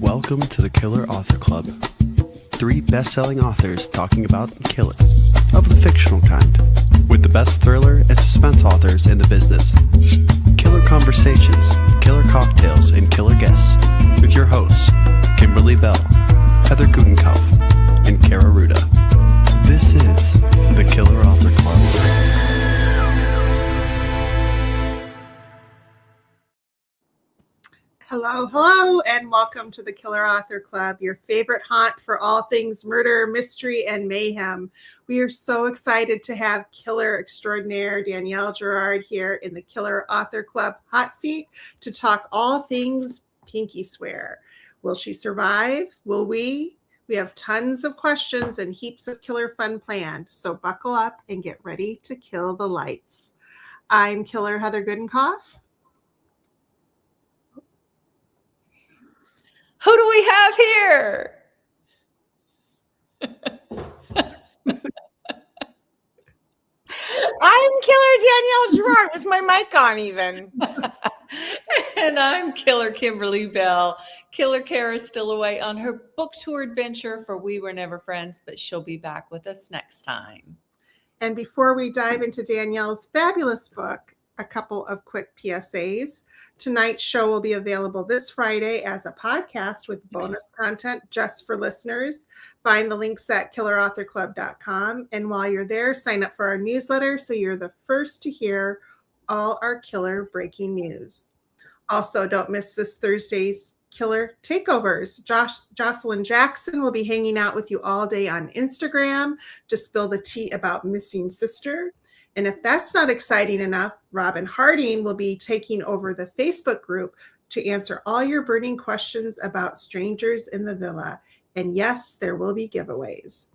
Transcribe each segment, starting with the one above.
Welcome to the Killer Author Club. 3 best-selling authors talking about killing, of the fictional kind, with the best thriller and suspense authors in the business. Killer conversations, killer cocktails, and killer guests, with your hosts, Kimberly Bell, Heather Gutenkauf, and Kara Ruda. This is the Killer Author Club. Hello, and welcome to the Killer Author Club, your favorite haunt for all things murder, mystery, and mayhem. We are so excited to have killer extraordinaire Danielle Girard here in the Killer Author Club hot seat to talk all things pinky swear. Will she survive? Will we? We have tons of questions and heaps of killer fun planned, so buckle up and get ready to kill the lights. I'm Killer Heather Gutenkauf. Who do we have here? I'm Killer Danielle Girard with my mic on even. And I'm Killer Kimberly Bell. Killer Kara's still away on her book tour adventure for We Were Never Friends, but she'll be back with us next time. And before we dive into Danielle's fabulous book, a couple of quick PSAs. Tonight's show will be available this Friday as a podcast with bonus content just for listeners. Find the links at killerauthorclub.com. And while you're there, sign up for our newsletter so you're the first to hear all our killer breaking news. Also, don't miss this Thursday's Killer Takeovers. Jocelyn Jackson will be hanging out with you all day on Instagram to spill the tea about missing sister. And if that's not exciting enough, Robin Harding will be taking over the Facebook group to answer all your burning questions about strangers in the villa. And yes, there will be giveaways.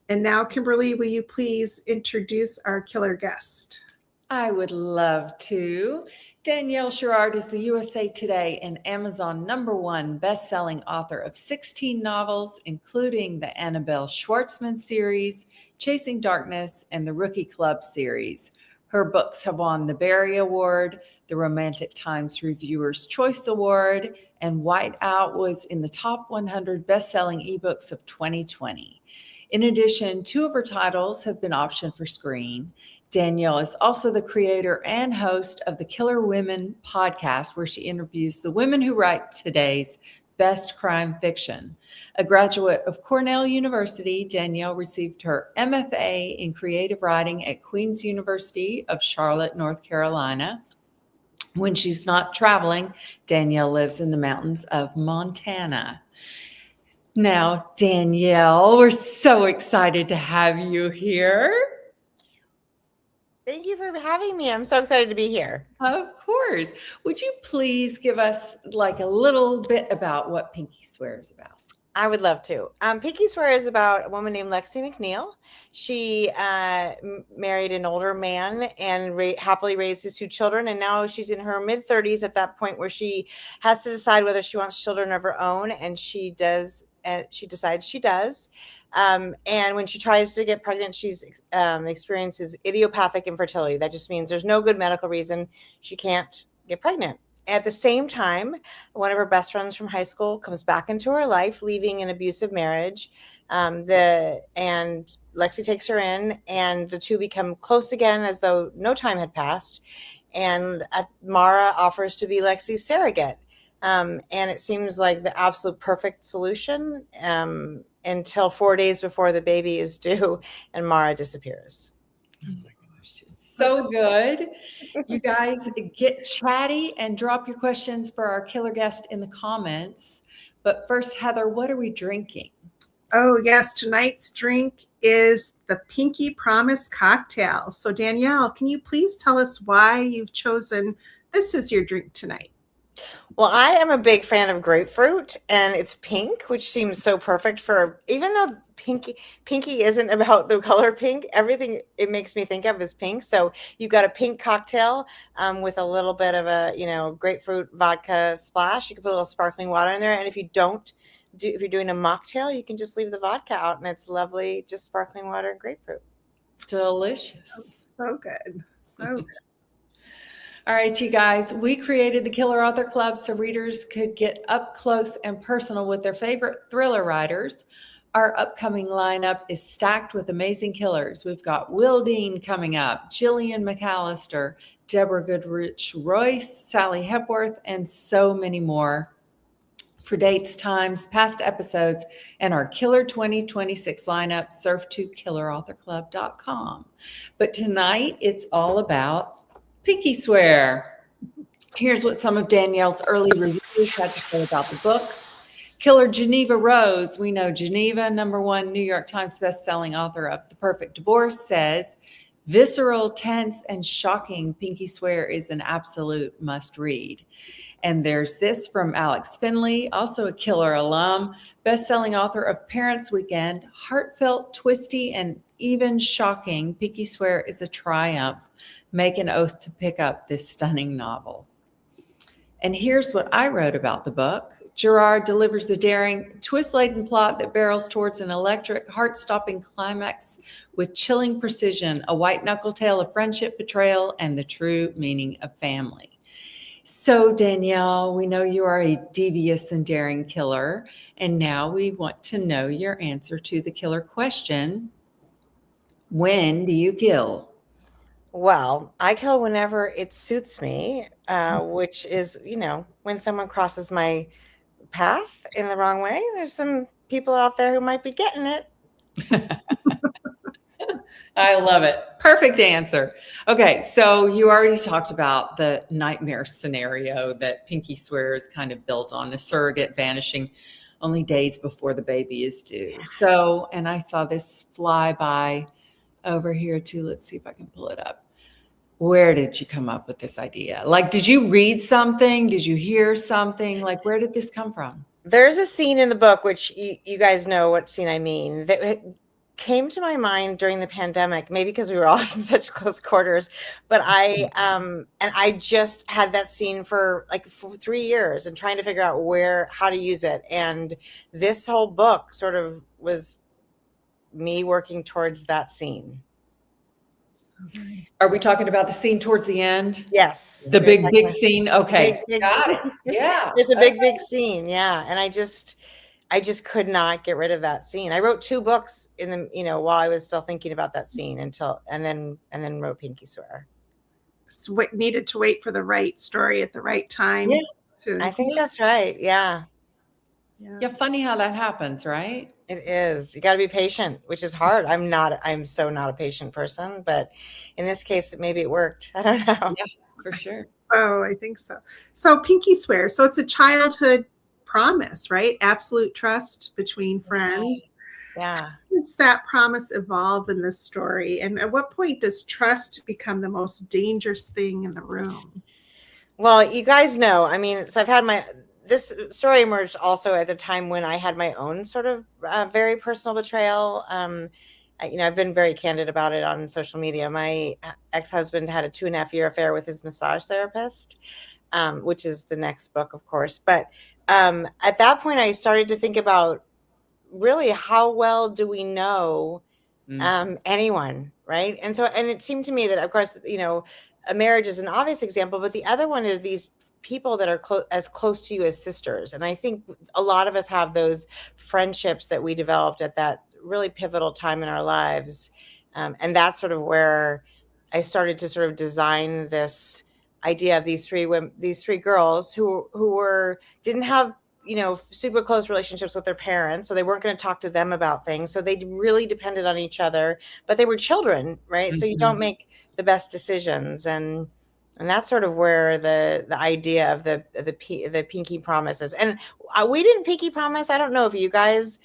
And now, Kimberly, will you please introduce our killer guest? I would love to. Danielle Girard is the USA Today and Amazon #1 best-selling author of 16 novels, including the Annabelle Schwartzman series, Chasing Darkness, and the Rookie Club series. Her books have won the Barry Award, the Romantic Times Reviewer's Choice Award, and Whiteout was in the top 100 best-selling ebooks of 2020. In addition, 2 of her titles have been optioned for screen. Danielle is also the creator and host of the Killer Women podcast, where she interviews the women who write today's best crime fiction. A graduate of Cornell University, Danielle received her MFA in creative writing at Queen's University of Charlotte, North Carolina. When she's not traveling, Danielle lives in the mountains of Montana. Now, Danielle, we're so excited to have you here. Thank you for having me. I'm so excited to be here. Of course. Would you please give us like a little bit about what Pinky Swear is about? I would love to. Pinky Swear is about a woman named Lexi McNeil. She married an older man and happily raised his 2 children. And now she's in her mid-30s at that point where she has to decide whether she wants children of her own. And she does. And she decides she does. And when she tries to get pregnant, she's experiences idiopathic infertility. That just means there's no good medical reason she can't get pregnant. At the same time, one of her best friends from high school comes back into her life, leaving an abusive marriage. And Lexi takes her in, and the 2 become close again as though no time had passed. And Mara offers to be Lexi's surrogate. And it seems like the absolute perfect solution until 4 days before the baby is due and Mara disappears. Oh my gosh, so good. You guys get chatty and drop your questions for our killer guest in the comments. But first, Heather, what are we drinking? Oh, yes. Tonight's drink is the Pinky Promise cocktail. So, Danielle, can you please tell us why you've chosen this as your drink tonight? Well, I am a big fan of grapefruit, and it's pink, which seems so perfect for, even though pinky isn't about the color pink, everything it makes me think of is pink. So you've got a pink cocktail with a little bit of a, grapefruit vodka splash. You can put a little sparkling water in there. And if you're doing a mocktail, you can just leave the vodka out and it's lovely, just sparkling water and grapefruit. Delicious. So good. So good. All right, you guys, we created the Killer Author Club so readers could get up close and personal with their favorite thriller writers. Our upcoming lineup is stacked with amazing killers. We've got Will Dean coming up, Jillian McAllister, Deborah Goodrich Royce, Sally Hepworth, and so many more. For dates, times, past episodes, and our Killer 2026 lineup, surf to killerauthorclub.com. But tonight, it's all about Pinky Swear. Here's what some of Danielle's early reviews had to say about the book. Killer Geneva Rose, we know Geneva, #1 New York Times bestselling author of The Perfect Divorce, says, visceral, tense, and shocking, Pinky Swear is an absolute must read. And there's this from Alex Finley, also a Killer alum, best-selling author of Parents Weekend, heartfelt, twisty, and even shocking. Pinky Swear is a triumph. Make an oath to pick up this stunning novel. And here's what I wrote about the book. Girard delivers a daring, twist-laden plot that barrels towards an electric, heart-stopping climax with chilling precision, a white-knuckle tale of friendship, betrayal, and the true meaning of family. So, Danielle, we know you are a devious and daring killer, and now we want to know your answer to the killer question. When do you kill? Well, I kill whenever it suits me, which is, when someone crosses my path in the wrong way. There's some people out there who might be getting it. I love it. Perfect answer. Okay, so you already talked about the nightmare scenario that Pinky Swear is kind of built on, a surrogate vanishing only days before the baby is due. So, and I saw this fly by over here too. Let's see if I can pull it up. Where did you come up with this idea? Like, did you read something? Did you hear something? Like, where did this come from? There's a scene in the book, which you guys know what scene I mean, that came to my mind during the pandemic, maybe because we were all in such close quarters, but I just had that scene for 3 years and trying to figure out how to use it. And this whole book sort of was me working towards that scene. Are we talking about the scene towards the end? Yes. The big scene? Okay. Big Got scene. it. Yeah. There's a big scene. Yeah. And I just could not get rid of that scene. I wrote 2 books while I was still thinking about that scene and then wrote Pinky Swear. So needed to wait for the right story at the right time. Yeah. I think that's right. Yeah. Yeah. Funny how that happens, right? It is. You got to be patient, which is hard. I'm so not a patient person, but in this case, maybe it worked. I don't know. Yeah, for sure. Oh, I think so. So Pinky Swear. So it's a childhood promise, right? Absolute trust between friends. Yeah. How does that promise evolve in this story? And at what point does trust become the most dangerous thing in the room? Well, you guys know, so I've had this story emerged also at a time when I had my own sort of very personal betrayal. I've been very candid about it on social media. My ex-husband had a 2.5-year affair with his massage therapist, which is the next book, of course. But at that point, I started to think about really how well do we know anyone, right? And it seemed to me that, of course, a marriage is an obvious example, but the other one is these people that are as close to you as sisters. And I think a lot of us have those friendships that we developed at that really pivotal time in our lives. And that's sort of where I started to sort of design this idea of these three girls who didn't have, super close relationships with their parents. So they weren't going to talk to them about things. So they really depended on each other, but they were children, right? Mm-hmm. So you don't make the best decisions. And that's sort of where the idea of the pinky promise is. And we didn't pinky promise. I don't know if you guys,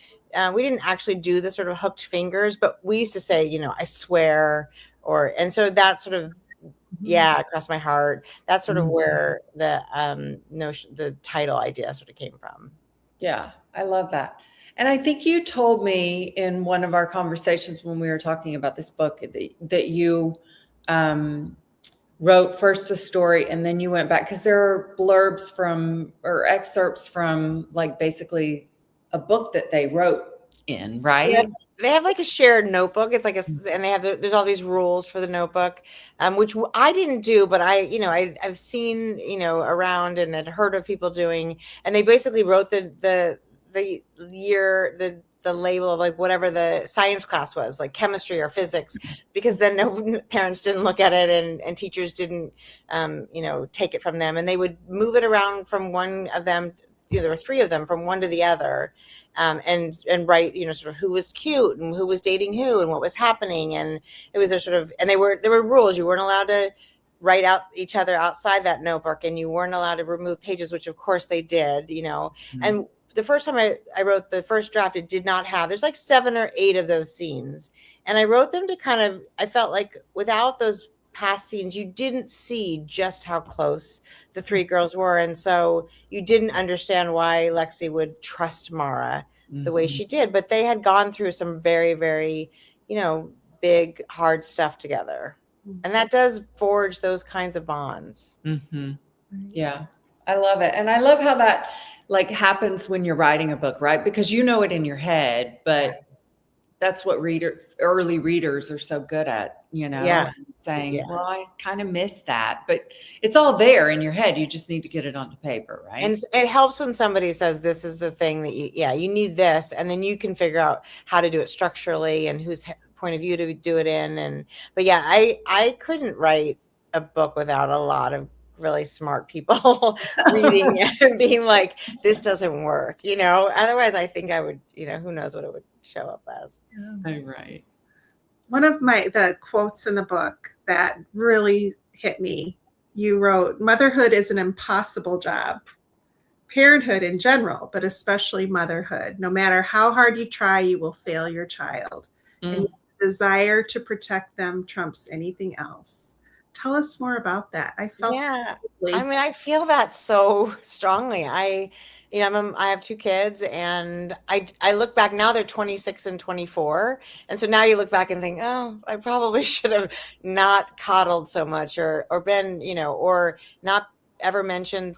we didn't actually do the sort of hooked fingers, but we used to say, I swear, and so that sort of, across my heart. That's sort of where the title idea sort of came from. Yeah, I love that. And I think you told me in one of our conversations when we were talking about this book that you wrote first the story and then you went back, because there are blurbs or excerpts from basically a book that they wrote in, right? they have like a shared notebook. It's like and they have there's all these rules for the notebook, which I didn't do, but I've seen around and had heard of people doing, and they basically wrote the year, the label of like whatever the science class was, like chemistry or physics, because then no parents didn't look at it and teachers didn't take it from them, and they would move it around from one of them, there were 3 of them, from one to the other, and write sort of who was cute and who was dating who and what was happening, and it was a sort of, and there were rules. You weren't allowed to write out each other outside that notebook, and you weren't allowed to remove pages, which of course they did, and the first time I wrote the first draft, it did not have, there's like 7 or 8 of those scenes, and I wrote them to kind of, I felt like without those past scenes, you didn't see just how close the 3 girls were, and so you didn't understand why Lexi would trust Mara the way she did, but they had gone through some very, very big, hard stuff together, and that does forge those kinds of bonds. Yeah, I love it. And I love how that like happens when you're writing a book, right? Because you know it in your head, but that's what early readers are so good at, saying, well, I kind of missed that, but it's all there in your head. You just need to get it onto paper, right? And it helps when somebody says, this is the thing that you need this, and then you can figure out how to do it structurally and whose point of view to do it in. But yeah, I couldn't write a book without a lot of really smart people reading it and being like, this doesn't work, otherwise I think I would, who knows what it would show up as. Right. One of the quotes in the book that really hit me, you wrote, motherhood is an impossible job. Parenthood in general, but especially motherhood. No matter how hard you try, you will fail your child. And the desire to protect them trumps anything else. Tell us more about that. I felt I feel that so strongly. I have 2 kids, and I look back now, they're 26 and 24. And so now you look back and think, oh, I probably should have not coddled so much or been, or not ever mentioned,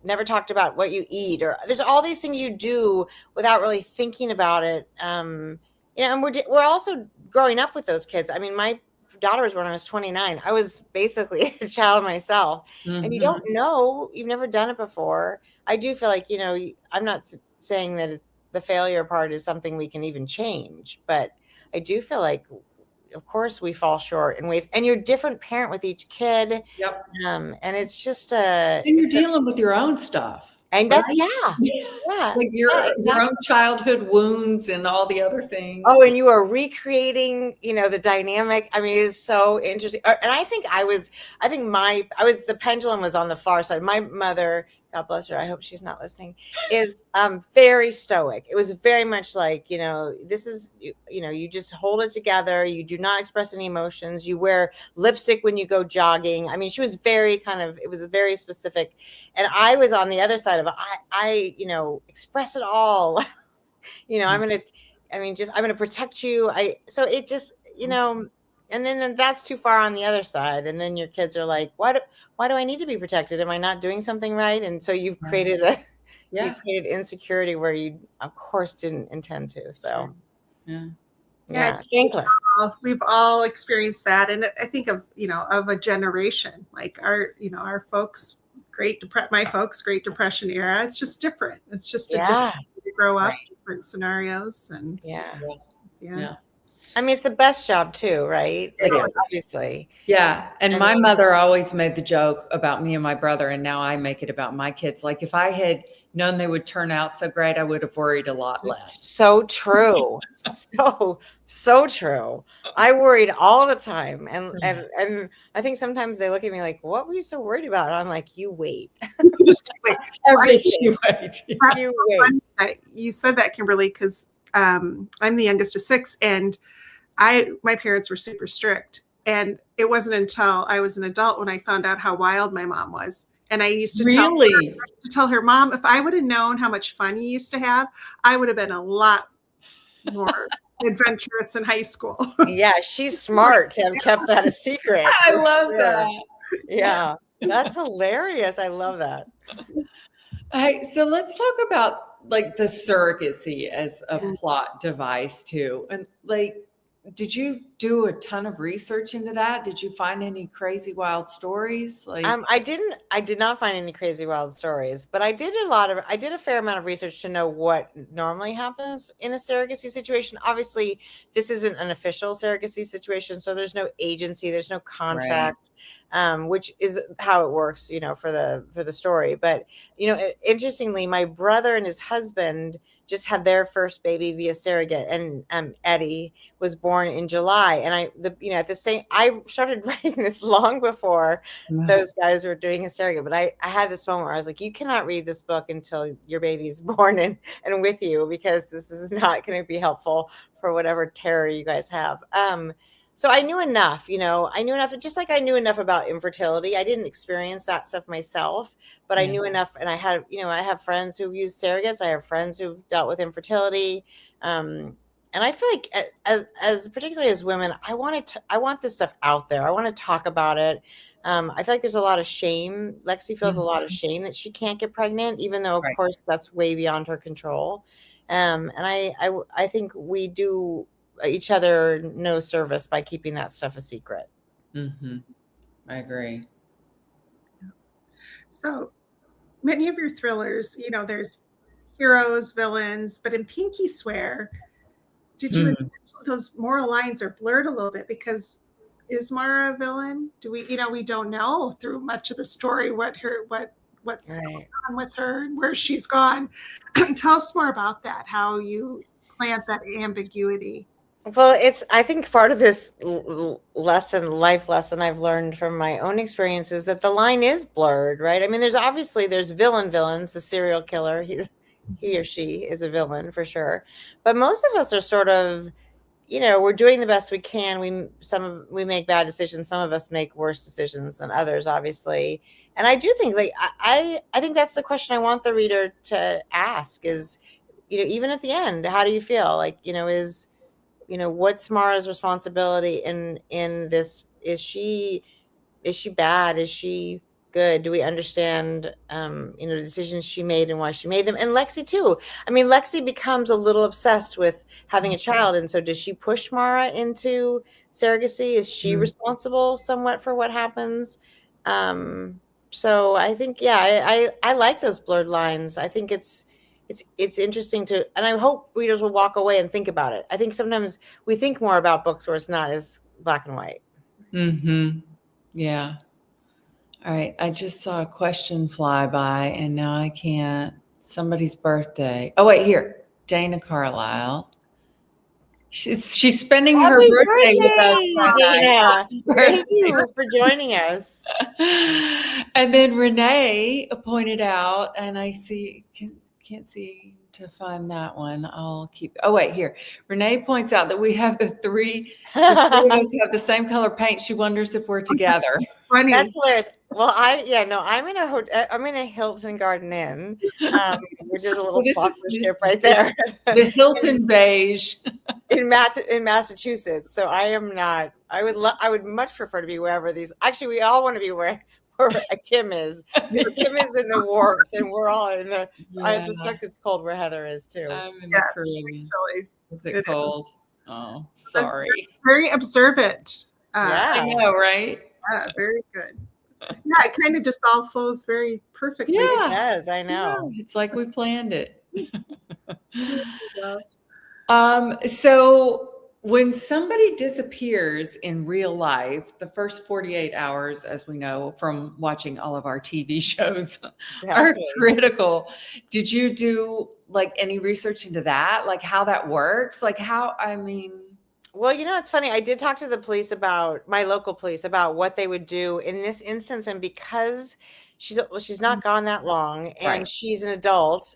never talked about what you eat, or there's all these things you do without really thinking about it. And we're also growing up with those kids. I mean, my daughter was born when I was 29. I was basically a child myself, and you don't know, you've never done it before. I do feel like, I'm not saying that the failure part is something we can even change, but I do feel like, of course, we fall short in ways, and you're a different parent with each kid. Yep. And it's just and you're dealing with your own stuff. And that's, like your own childhood wounds and all the other things. Oh, and you are recreating, the dynamic. I mean, it is so interesting. And I think the pendulum was on the far side. My mother, God bless her, I hope she's not listening, is very stoic. It was very much like, this is, you just hold it together. You do not express any emotions. You wear lipstick when you go jogging. I mean, she was very it was very specific. And I was on the other side of it. I express it all. I'm going to protect you. So it just, and then that's too far on the other side. And then your kids are like, why do I need to be protected? Am I not doing something right? And so you've created you created insecurity where you, of course, didn't intend to. So thankless. We've all experienced that. And I think of a generation, like our folks, my folks, Great Depression era. It's just different. It's just a different way to grow up, different scenarios. And I mean, it's the best job too, right? Like, obviously. Yeah. And my mother always made the joke about me and my brother, and now I make it about my kids. Like, if I had known they would turn out so great, I would have worried a lot less. So true. so true. I worried all the time. And I think sometimes they look at me like, what were you so worried about? And I'm like, you wait. Just wait. You wait. You said that, Kimberly, because I'm the youngest of 6, and my parents were super strict, and it wasn't until I was an adult when I found out how wild my mom was. And I used to tell her, Mom, if I would have known how much fun you used to have, I would have been a lot more adventurous in high school. Yeah, she's smart to have kept that a secret. I love that. Yeah, that's hilarious. I love that. Hey, so let's talk about like the surrogacy as a plot device too. And like, did you do a ton of research into that? Did you find any crazy wild stories? Like, I did not find any crazy wild stories, but I did a fair amount of research to know what normally happens in a surrogacy situation. Obviously, this isn't an official surrogacy situation, so there's no agency, there's no contract, which is how it works, for the story. But interestingly, my brother and his husband just had their first baby via surrogate, and Eddie was born in July. And I started writing this long before those guys were doing a surrogate, but I had this moment where I was like, you cannot read this book until your baby's born and with you, because this is not going to be helpful for whatever terror you guys have. So I knew enough, just like I knew enough about infertility. I didn't experience that stuff myself, but I knew enough. And I have friends who've used surrogates. I have friends who've dealt with infertility. And I feel like as particularly as women, I want this stuff out there. I want to talk about it. I feel like there's a lot of shame. Lexi feels a lot of shame that she can't get pregnant, even though of course that's way beyond her control. And I think we do each other no service by keeping that stuff a secret. Mm-hmm. I agree. So many of your thrillers, there's heroes, villains, but in Pinky Swear, did you those moral lines are blurred a little bit, because is Mara a villain? Do we, we don't know through much of the story what's going on with her and where she's gone. Tell us more about that, how you plant that ambiguity. Well, I think part of this life lesson I've learned from my own experience is that the line is blurred, right? I mean, there's villains, the serial killer, he or she is a villain for sure. But most of us are sort of, we're doing the best we can. We make bad decisions. Some of us make worse decisions than others, obviously. And I do think, like, I think that's the question I want the reader to ask is, even at the end, how do you feel? Like, what's Mara's responsibility in this? Is she bad? Is she good? Do we understand, the decisions she made and why she made them? And Lexi too. I mean, Lexi becomes a little obsessed with having a child. And so does she push Mara into surrogacy? Is she responsible somewhat for what happens? So I think, I like those blurred lines. I think it's interesting and I hope readers will walk away and think about it. I think sometimes we think more about books where it's not as black and white. Mm-hmm. Yeah. All right. I just saw a question fly by and now I can't. Somebody's birthday. Oh, wait, here. Dana Carlisle. She's spending her birthday with us. Dana. Thank you for joining us. And then Renee pointed out, and I can't see to find that one. I'll keep. Oh, wait, here. Renee points out that we have the three of us have the same color paint. She wonders if we're together. Funny. That's hilarious. Well, I'm in a Hilton Garden Inn, which is a little sponsorship right there. The Hilton beige in Massachusetts. So I am not. I would much prefer to be wherever these. Actually, we all want to be where Kim is. Kim is in the warmth, and we're all in the. Yeah. I suspect it's cold where Heather is too. I'm in the Caribbean. Is it cold? Oh, sorry. Very observant. I know, right? Yeah, very good. Yeah, it kind of just all flows very perfectly. Yeah, it does. I know. Yeah, it's like we planned it. So when somebody disappears in real life, the first 48 hours, as we know from watching all of our TV shows, are critical. Did you do like any research into that? Like how that works? Like how, Well, it's funny. I did talk to the police my local police about what they would do in this instance. And because she's not gone that long and she's an adult,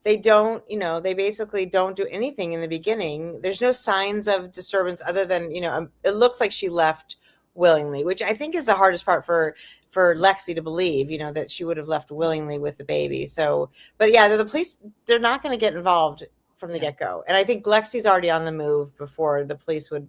they don't, they basically don't do anything in the beginning. There's no signs of disturbance other than, it looks like she left willingly, which I think is the hardest part for Lexi to believe, that she would have left willingly with the baby. So, but yeah, the police, they're not going to get involved from the get-go. And I think Lexi's already on the move before the police would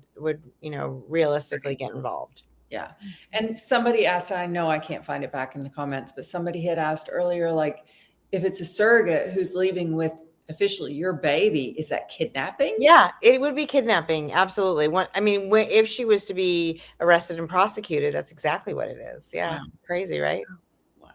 realistically get involved. Yeah. And somebody asked, I know I can't find it back in the comments, but somebody had asked earlier, like, if it's a surrogate who's leaving with officially your baby, is that kidnapping? Yeah, it would be kidnapping. Absolutely. If she was to be arrested and prosecuted, that's exactly what it is. Yeah. Wow. Crazy, right? Wow.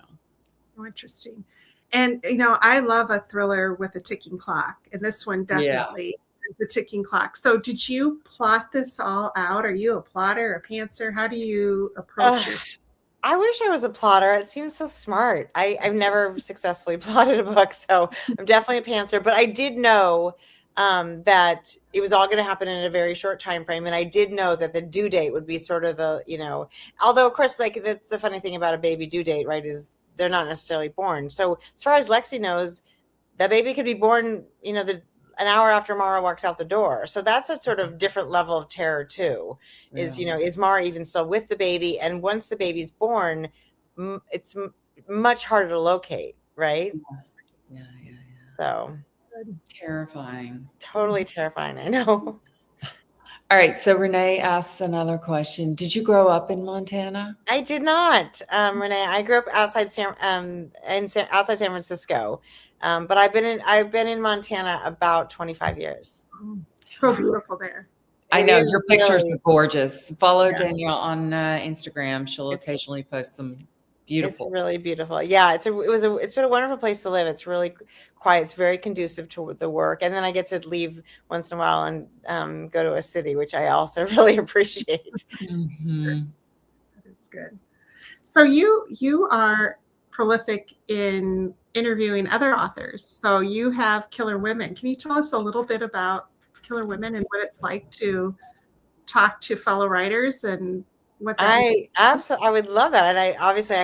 So interesting. And, I love a thriller with a ticking clock. And this one definitely is the ticking clock. So did you plot this all out? Are you a plotter, a pantser? How do you approach your story? I wish I was a plotter. It seems so smart. I've never successfully plotted a book, so I'm definitely a pantser. But I did know that it was all going to happen in a very short time frame, and I did know that the due date would be sort of the, although of course, like the funny thing about a baby due date, right, is they're not necessarily born. So as far as Lexi knows, that baby could be born, an hour after Mara walks out the door. So that's a sort of different level of terror too. Is Mara even still with the baby? And once the baby's born, it's much harder to locate, right? Yeah. So terrifying. Totally terrifying. I know. All right. So Renee asks another question. Did you grow up in Montana? I did not, Renee. I grew up outside San Francisco, but I've been in Montana about 25 years. So beautiful there. I know your pictures are gorgeous. Follow Yeah. Danielle on Instagram. She'll occasionally post some beautiful. It's really beautiful. Yeah, it's been a wonderful place to live. It's really quiet. It's very conducive to the work, and then I get to leave once in a while and go to a city, which I also really appreciate. Mm-hmm. That's good. So you are prolific in interviewing other authors. So you have Killer Women. Can you tell us a little bit about Killer Women and what it's like to talk to fellow writers and what I would love that. And I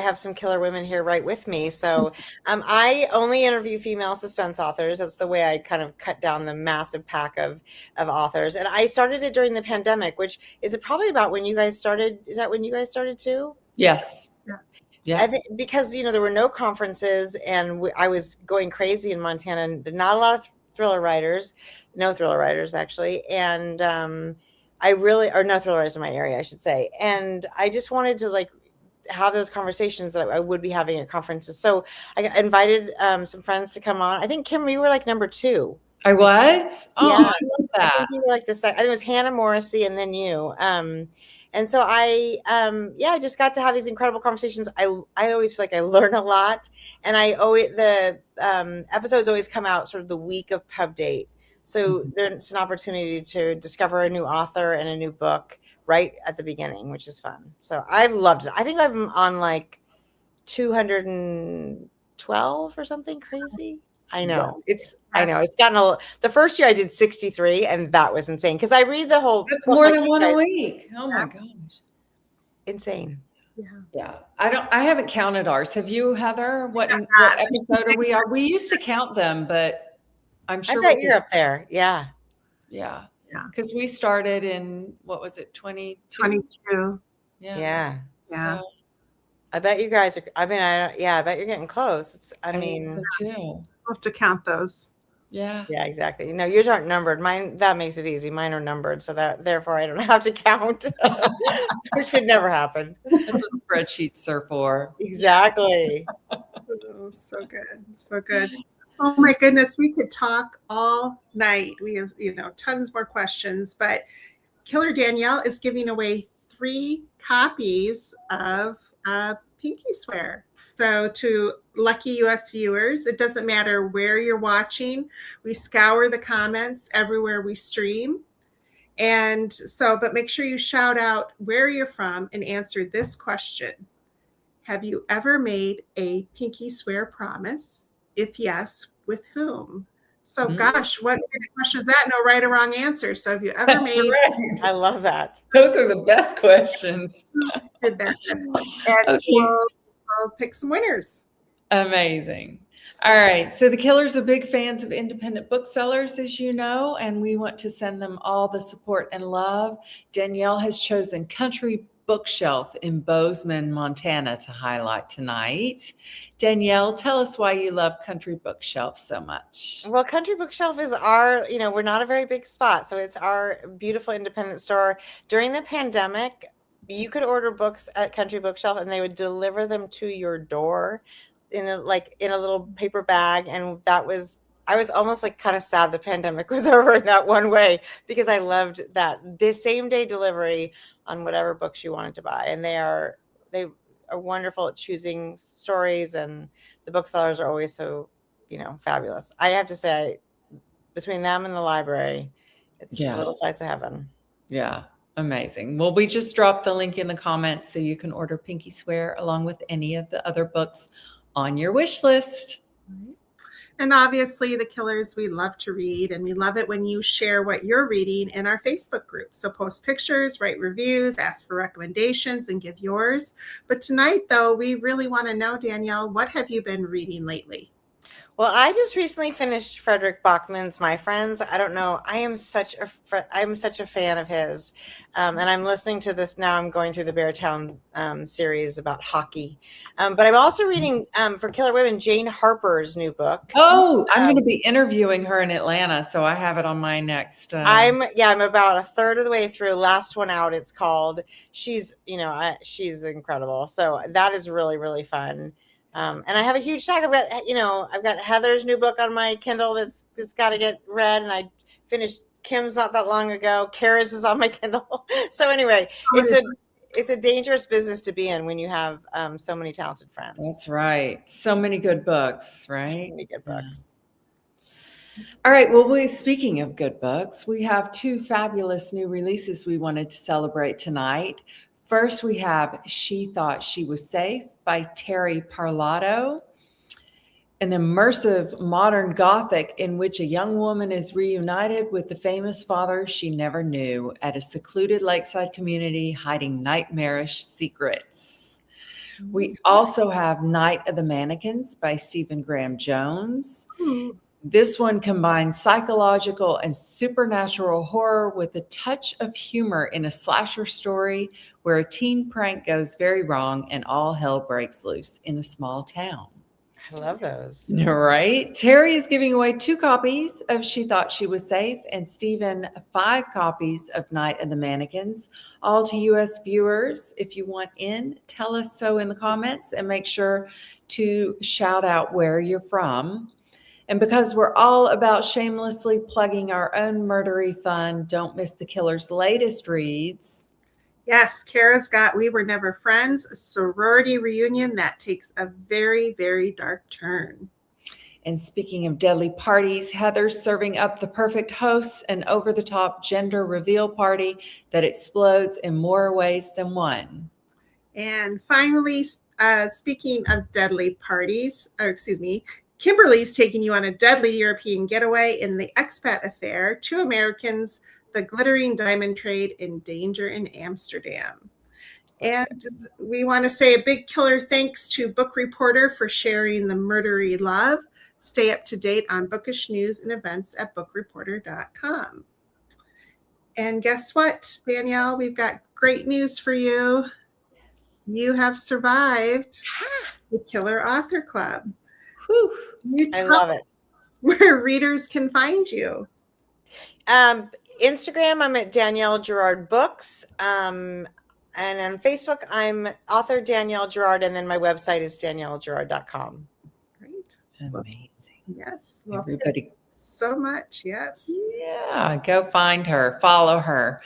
have some killer women here right with me. So I only interview female suspense authors. That's the way I kind of cut down the massive pack of authors. And I started it during the pandemic, which is it probably about when you guys started? Is that when you guys started too? Yes. Yeah. I think because, there were no conferences and I was going crazy in Montana and not a lot of thriller writers, no thriller writers actually. And, no thriller writers in my area, I should say. And I just wanted to have those conversations that I would be having at conferences. So I invited some friends to come on. I think, Kim, you were number 2. I was? Oh, Yeah. I love I that. think you were I think it was Hannah Morrissey and then you. And so I just got to have these incredible conversations. I always feel like I learn a lot. And the episodes always come out sort of the week of pub date. So there's an opportunity to discover a new author and a new book right at the beginning, which is fun. So I've loved it. I think I'm on 212 or something crazy. I know. It's gotten the first year I did 63 and that was insane. Cause I read the whole. That's more than one a week. Oh my gosh. Insane. Yeah. I haven't counted ours. Have you, Heather? What episode are we on? We used to count them, but I'm sure I bet you're up there. Yeah. Yeah. Because we started in, what was it, 22? Yeah. Yeah. So, I bet you guys are, I bet you're getting close. I mean, so too. We'll have to count those. Yeah. Yeah, exactly. No, yours aren't numbered. Mine, that makes it easy. Mine are numbered. So therefore I don't have to count, which would never happen. That's what spreadsheets are for. Exactly. Oh, so good. So good. Oh my goodness, we could talk all night. We have, tons more questions, but Killer Danielle is giving away 3 copies of Pinky Swear. So to lucky US viewers, it doesn't matter where you're watching. We scour the comments everywhere we stream. And so, but make sure you shout out where you're from and answer this question. Have you ever made a Pinky Swear promise? If yes, with whom? So gosh, what kind of question is that? No right or wrong answer. So have you ever made? Right. I love that. Those are the best questions. Did that. And Okay. we'll pick some winners. Amazing. All right. So the Killers are big fans of independent booksellers, as you know, and we want to send them all the support and love. Danielle has chosen Country Bookshelf in Bozeman, Montana to highlight tonight. Danielle, tell us why you love Country Bookshelf so much. Well, Country Bookshelf is our, we're not a very big spot. So it's our beautiful independent store. During the pandemic, you could order books at Country Bookshelf and they would deliver them to your door. in a little paper bag, and I was almost like kind of sad the pandemic was over in that one way, because I loved that same day delivery on whatever books you wanted to buy. And they are wonderful at choosing stories, and the booksellers are always so, fabulous. I have to say, between them and the library, it's a little slice of heaven. Yeah. Amazing. Well, we just dropped the link in the comments so you can order Pinky Swear along with any of the other books on your wish list. And obviously, the Killers, we love to read, and we love it when you share what you're reading in our Facebook group. So post pictures, write reviews, ask for recommendations, and give yours. But tonight, though, we really want to know, Danielle, what have you been reading lately? Well, I just recently finished Frederick Bachman's My Friends. I don't know. I'm such a fan of his. And I'm listening to this now. I'm going through the Beartown series about hockey. But I'm also reading for Killer Women, Jane Harper's new book. Oh, I'm going to be interviewing her in Atlanta. So I have it on my next. I'm about a third of the way through. Last one out, it's called. She's incredible. So that is really, really fun. And I have a huge stack. I've got Heather's new book on my Kindle that's got to get read, and I finished Kim's not that long ago. Kara's is on my Kindle. So anyway, it's a dangerous business to be in when you have so many talented friends. That's right. So many good books, right? So many good books. All right. Well, speaking of good books, we have 2 fabulous new releases we wanted to celebrate tonight. First, we have She Thought She Was Safe by Terry Parlato, an immersive modern Gothic in which a young woman is reunited with the famous father she never knew at a secluded lakeside community hiding nightmarish secrets. We also have Night of the Mannequins by Stephen Graham Jones. This one combines psychological and supernatural horror with a touch of humor in a slasher story where a teen prank goes very wrong and all hell breaks loose in a small town. I love those. Right? Terry is giving away 2 copies of She Thought She Was Safe, and Stephen 5 copies of Night of the Mannequins, all to U.S. viewers. If you want in, tell us so in the comments, and make sure to shout out where you're from. And because we're all about shamelessly plugging our own murdery fun, don't miss the Killer's latest reads. Yes, Kara's got We Were Never Friends, a sorority reunion that takes a very, very dark turn. And speaking of deadly parties, Heather's serving up the perfect hosts an over-the-top gender reveal party that explodes in more ways than one. And finally, speaking of deadly parties, Kimberly's taking you on a deadly European getaway in the expat affair, 2 Americans, the glittering diamond trade in danger in Amsterdam. And we want to say a big killer thanks to Book Reporter for sharing the murdery love. Stay up to date on bookish news and events at bookreporter.com. And guess what, Danielle? We've got great news for you. Yes. You have survived the Killer Author Club. Whew. I love it. Where readers can find you. Instagram, I'm at Danielle Girard Books. And on Facebook, I'm author Danielle Girard, and then my website is daniellegirard.com. Great. Amazing. Yes. Well, everybody. So much. Yes. Yeah. Go find her. Follow her.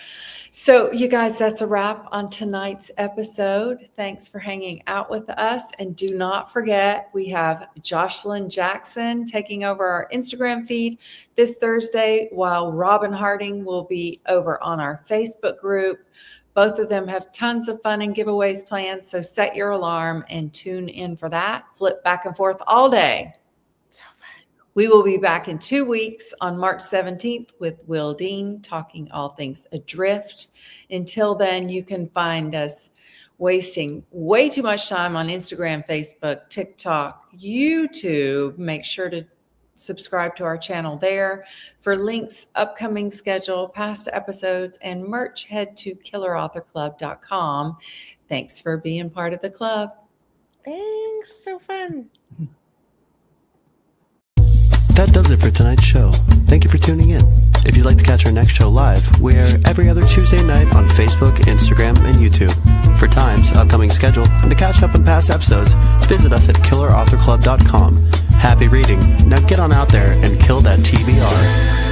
So you guys, that's a wrap on tonight's episode. Thanks for hanging out with us. And do not forget, we have Jocelyn Jackson taking over our Instagram feed this Thursday, while Robin Harding will be over on our Facebook group. Both of them have tons of fun and giveaways planned. So set your alarm and tune in for that. Flip back and forth all day. So fun. We will be back in 2 weeks on March 17th with Will Dean talking all things adrift. Until then, you can find us wasting way too much time on Instagram, Facebook, TikTok, YouTube. Make sure to subscribe to our channel there. For links, upcoming schedule, past episodes, and merch, head to killerauthorclub.com. Thanks for being part of the club. Thanks. So fun. That does it for tonight's show. Thank you for tuning in. If you'd like to catch our next show live, we're every other Tuesday night on Facebook, Instagram, and YouTube. For times, upcoming schedule, and to catch up on past episodes, visit us at killerauthorclub.com. Happy reading. Now get on out there and kill that TBR.